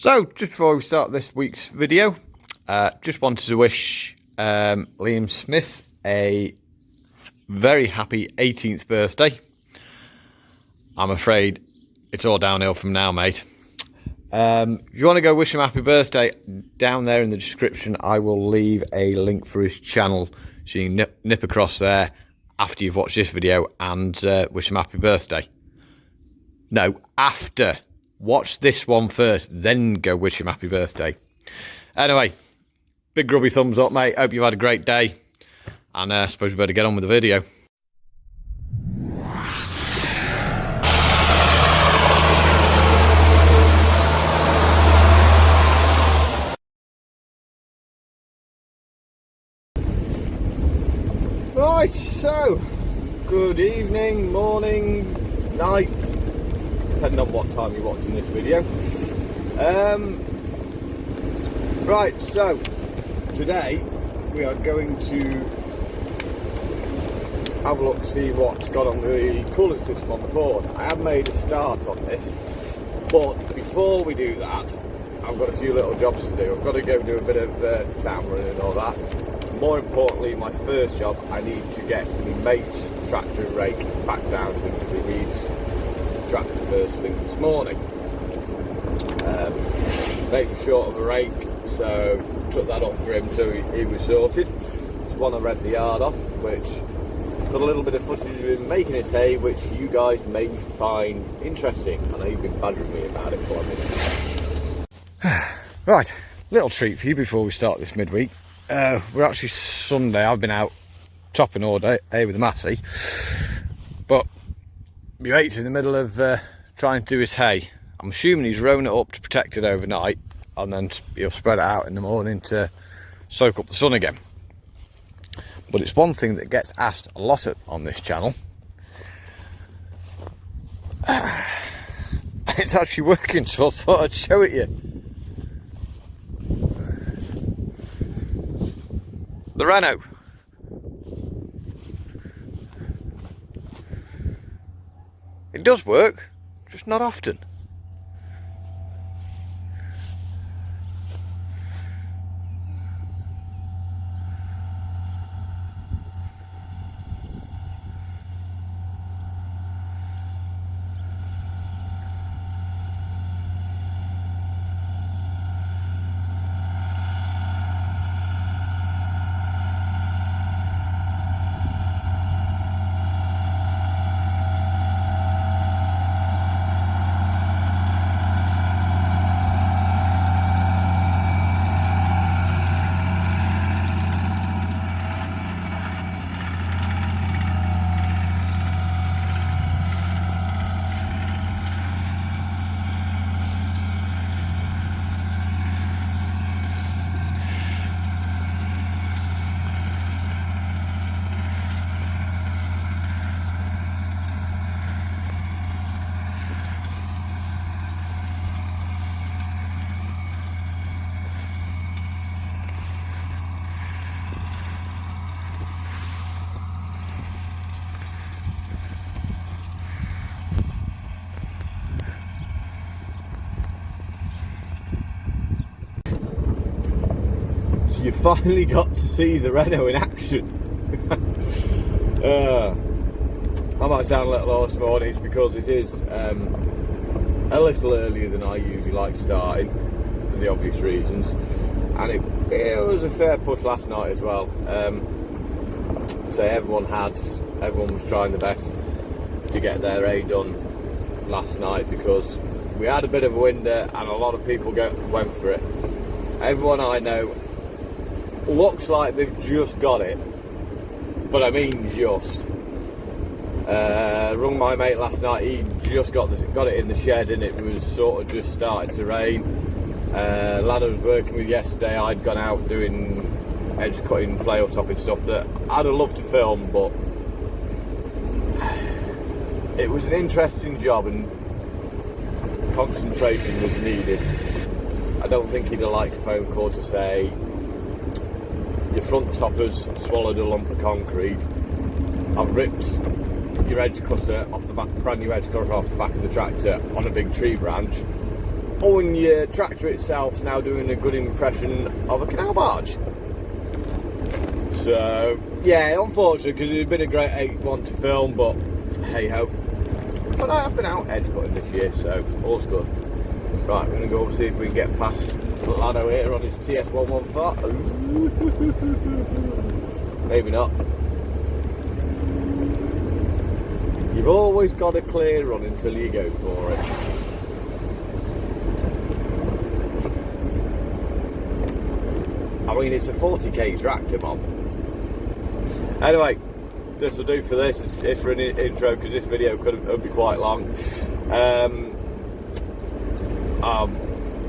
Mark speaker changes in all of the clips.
Speaker 1: So, just before we start this week's video, just wanted to wish Liam Smith a very happy 18th birthday. I'm afraid it's all downhill from now, mate. If you want to go wish him happy birthday, down there in the description I will leave a link for his channel, so you can nip across there after you've watched this video and wish him happy birthday. No, after. Watch this one first, then go wish him happy birthday. Anyway, big grubby thumbs up, mate. Hope you've had a great day. And I suppose we better get on with the video. Right, so, good evening, morning, night, depending on what time you're watching this video. Right, so today we are going to have a look, see what's got on the coolant system on the Ford. I have made a start on this, but before we do that, I've got a few little jobs to do. I've got to go do a bit of town running and all that. More importantly, my first job, I need to get my mate's tractor and rake back down to him because he needs tractor first thing this morning. Mate was short of a rake, so took that off for him, so he was sorted. It's one I rent the yard off, which got a little bit of footage of him making his hay, which you guys may find interesting. I know you've been badgering me about it for a minute. Right, little treat for you before we start this midweek. We're actually Sunday. I've been out chopping all day with Matty, but my mate's in the middle of trying to do his hay. I'm assuming he's rowing it up to protect it overnight, and then he'll spread it out in the morning to soak up the sun again. But it's one thing that gets asked a lot on this channel. It's actually working, so I thought I'd show it you. The Renault. It does work, just not often. You finally got to see the Renault in action. I might sound a little hoarse this morning, it's because it is a little earlier than I usually like starting, for the obvious reasons, and it was a fair push last night as well. So everyone was trying the best to get their A done last night, because we had a bit of a window and a lot of people went for it. Everyone I know looks like they've just got it, but I mean just. Rung my mate last night, he just got it in the shed and it was sort of just starting to rain. Lad I was working with yesterday, I'd gone out doing edge cutting, flail topping stuff that I'd have loved to film, but it was an interesting job and concentration was needed. I don't think he'd have liked a phone call to say your front topper's swallowed a lump of concrete, I've ripped your edge cutter off the back, brand new edge cutter off the back of the tractor on a big tree branch, and your tractor itself's now doing a good impression of a canal barge. So yeah, unfortunately, because it's been a great one to film, but hey ho. But I have been out edge cutting this year, so all's good. Right, I'm going to go see if we can get past Lado here on his TS115. Maybe not. You've always got a clear run until you go for it. I mean, it's a 40k tractor, Mom. Anyway, this will do for this. It's for an intro, because this video could be quite long. I'll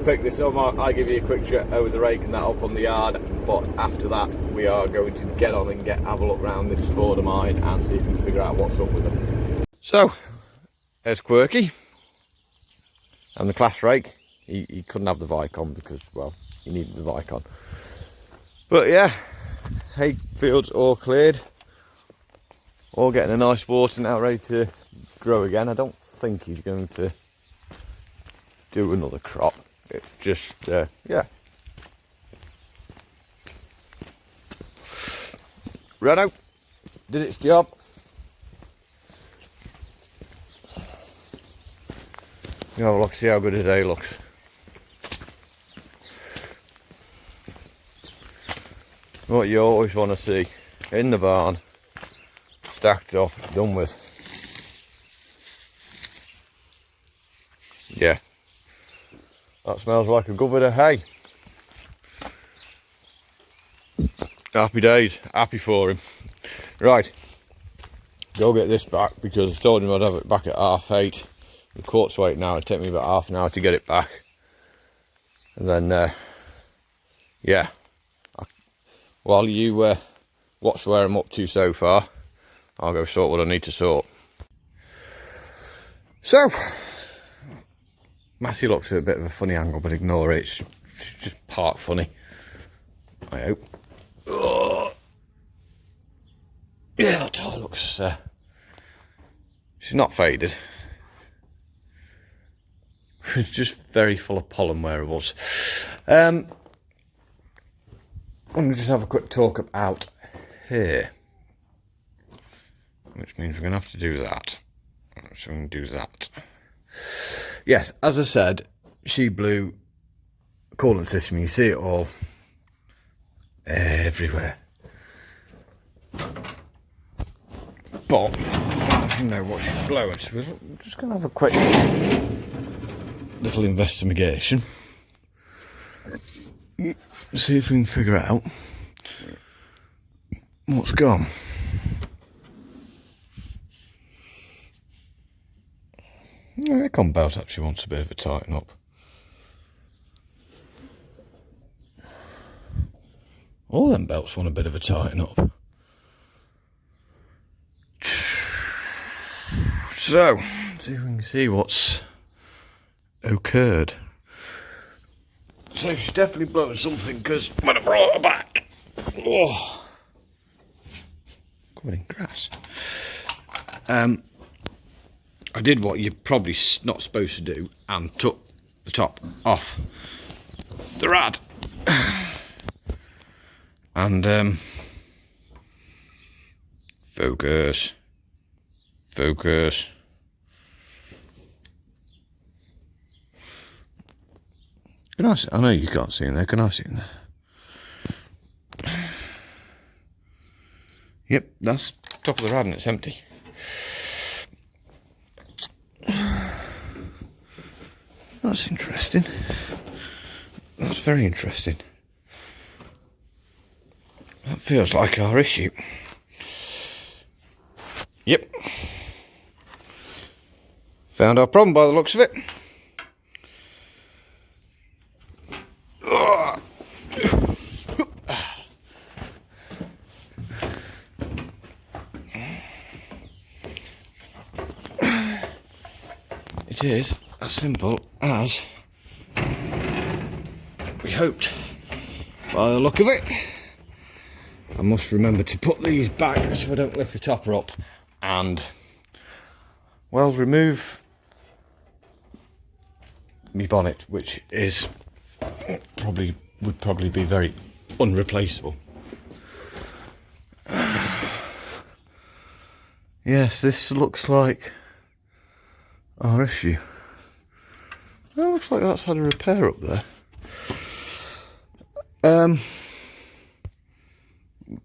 Speaker 1: pick this up. I'll give you a quick trip over the rake and that up on the yard. But after that, we are going to get on and have a look around this Ford of mine and see if we can figure out what's up with them. So, there's Quirky and the class rake. He couldn't have the Vicon because, well, he needed the Vicon. But yeah, hay fields all cleared, all getting a nice water now, ready to grow again. I don't think he's going to do another crop. It's just, yeah. Renault did its job. You have a look, see how good his hay looks. What you always want to see in the barn, stacked up, done with. Yeah, that smells like a good bit of hay. Happy days, happy for him. Right, go get this back because I told him I'd have it back at 8:30. The quartz weight now, it'd take me about half an hour to get it back. And then, yeah. While you watch where I'm up to so far, I'll go sort what I need to sort. So, Matthew looks at a bit of a funny angle, but ignore it. It's just part funny, I hope. Oh. Yeah, that tie looks... she's not faded. It's just very full of pollen where it was. I'm going to just have a quick talk about here. Which means we're going to have to do that. So we can do that. Yes, as I said, she blew coolant system. You see it all everywhere. But I don't know what she's blowing. So we're just going to have a quick little investigation. See if we can figure out what's gone. The aircon belt actually wants a bit of a tighten up. All them belts want a bit of a tighten up. So, see if we can see what's occurred. So she's definitely blowing something, because when I brought her back, oh, covered in grass. I did what you're probably not supposed to do and took the top off the rad. And focus. Can I see? I know you can't see in there. Can I see in there? Yep, that's top of the rad and it's empty. That's interesting. That's very interesting. That feels like our issue. Yep. Found our problem by the looks of it. It is as simple as we hoped by the look of it. I must remember to put these back so I don't lift the topper up and, well, remove
Speaker 2: my bonnet, which is would probably be very unreplaceable. Yes, this looks like our issue. Well, looks like that's had a repair up there.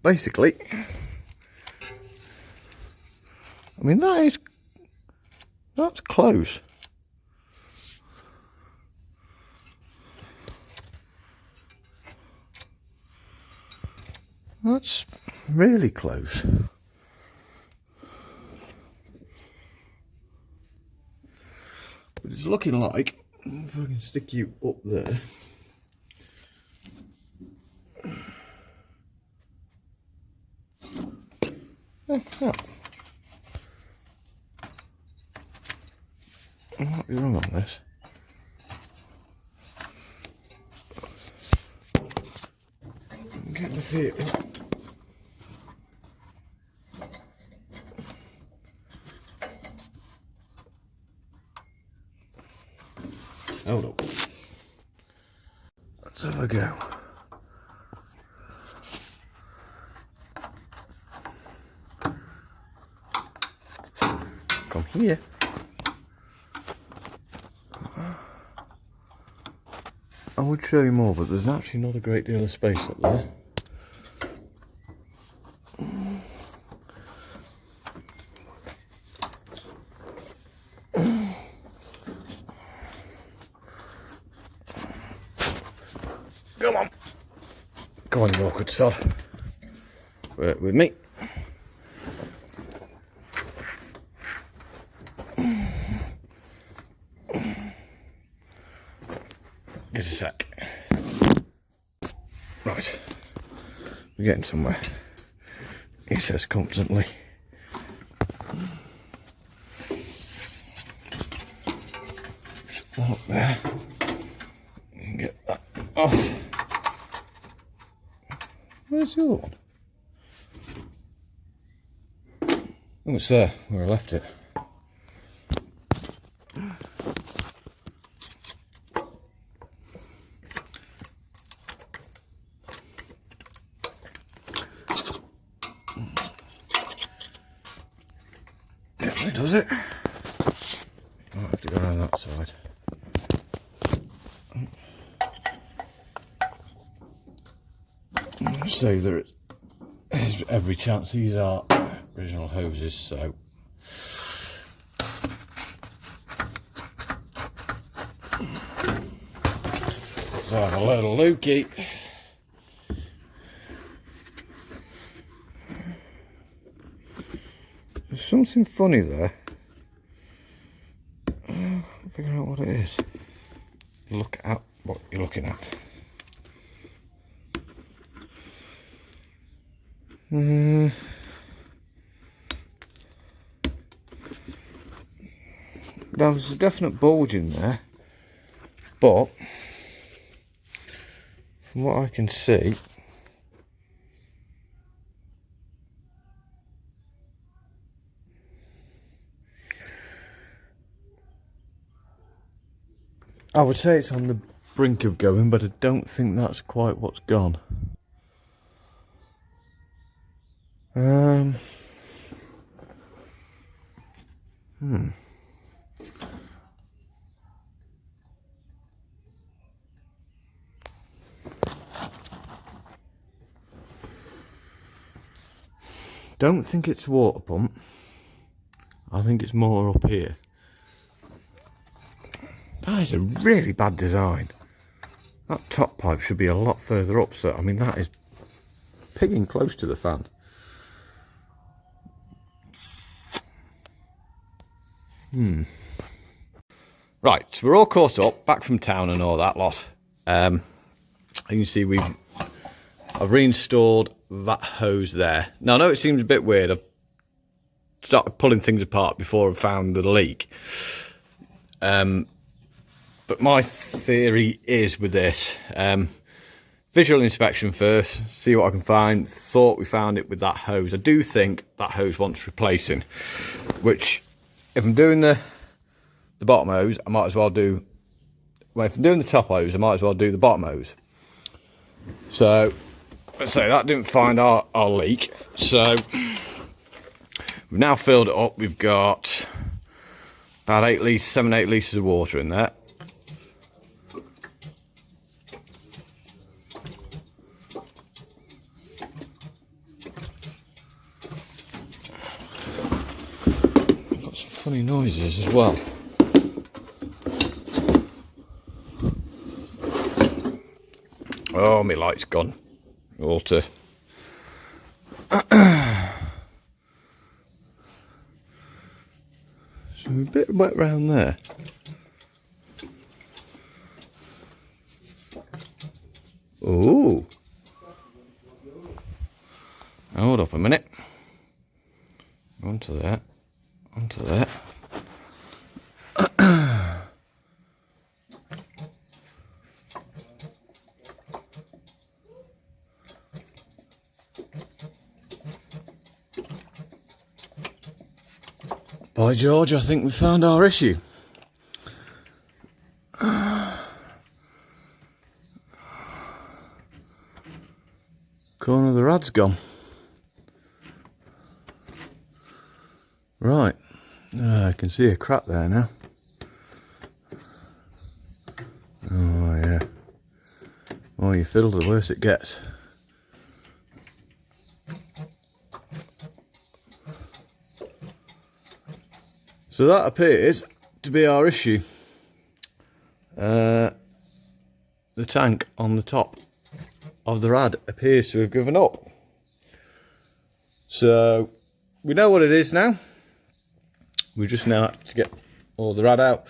Speaker 2: Basically, I mean that's close. That's really close. But it's looking like, if I can stick you up there. Yeah. I might be wrong on this. I'm getting the feeling. Hold up. Let's have a go. Come here. I would show you more, but there's actually not a great deal of space up there. Come on. Come on, you awkward sod. Work with me. Just a sec. Right. We're getting somewhere. He says confidently. Shut that up there. You can get that off. Where's the other one? Oh, it's there where I left it. Definitely does it. Might have to go around that side. So there is every chance these are original hoses, so let's have a little looky. There's something funny there. I can't figure out what it is. Look at what you're looking at. Now there's a definite bulge in there, but from what I can see, I would say it's on the brink of going, but I don't think that's quite what's gone. Don't think it's a water pump. I think it's more up here. That is a really bad design. That top pipe should be a lot further up, so I mean that is pigging close to the fan. Right, so we're all caught up, back from town and all that lot. You can see I've reinstalled that hose there. Now I know it seems a bit weird. I've started pulling things apart before I found the leak. But my theory is with this, visual inspection first, see what I can find. Thought we found it with that hose. I do think that hose wants replacing, which if I'm doing the bottom hose, I might as well do well, if I'm doing the top hose, I might as well do the bottom hose. So let's say that didn't find our leak. So we've now filled it up. We've got about 7, 8 litres of water in there. Got some funny noises as well. Oh, my light's gone. Water. So a bit wet round there. Oh. Hold up a minute. Onto that. Onto that. By George, I think we found our issue. Corner of the rad's gone. Right, I can see a crack there now. Oh yeah. Oh, you fiddle, the worse it gets. So that appears to be our issue. The tank on the top of the rad appears to have given up. So we know what it is now. We just now have to get all the rad out.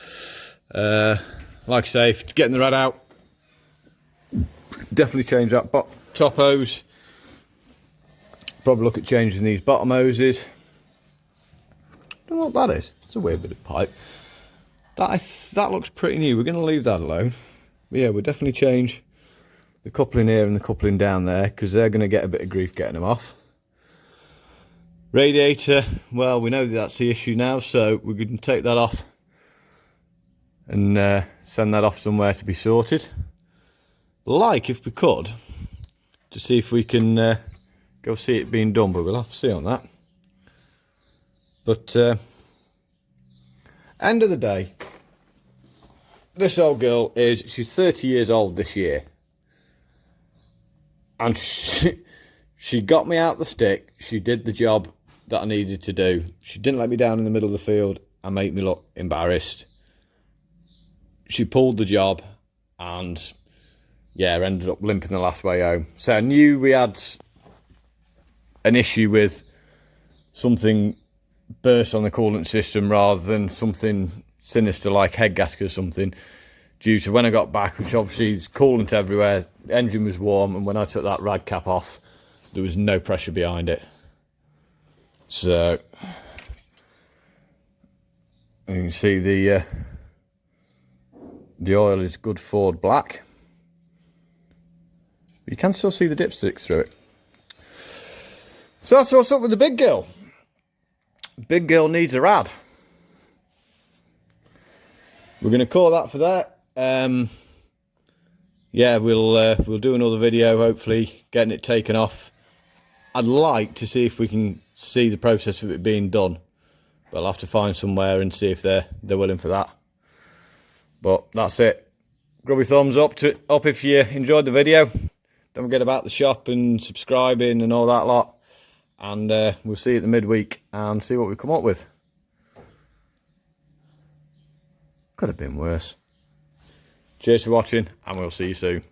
Speaker 2: Like I say, if getting the rad out, definitely change that top hose. Probably look at changing these bottom hoses. Don't know what that is. It's a weird bit of pipe. That looks pretty new. We're going to leave that alone. But yeah, we'll definitely change the coupling here and the coupling down there, because they're going to get a bit of grief getting them off. Radiator, well, we know that's the issue now, so we're going to take that off and send that off somewhere to be sorted. Like, if we could, to see if we can go see it being done, but we'll have to see on that. But end of the day, this old girl she's 30 years old this year, and she got me out the stick. She did the job that I needed to do. She didn't let me down in the middle of the field and make me look embarrassed. She pulled the job and yeah, ended up limping the last way home. So I knew we had an issue with something burst on the coolant system rather than something sinister like head gasket or something, due to when I got back, which obviously is coolant everywhere, the engine was warm, and when I took that rad cap off, there was no pressure behind it. So you can see the oil is good Ford black. You can still see the dipsticks through it. So that's what's up with the big girl. Big girl needs a rad. We're going to call that for that. Yeah, we'll do another video, hopefully getting it taken off. I'd like to see if we can see the process of it being done, but I'll have to find somewhere and see if they're willing for that. But that's it. Grubby thumbs up if you enjoyed the video. Don't forget about the shop and subscribing and all that lot. And we'll see you at the midweek and see what we come up with. Could have been worse. Cheers for watching, and we'll see you soon.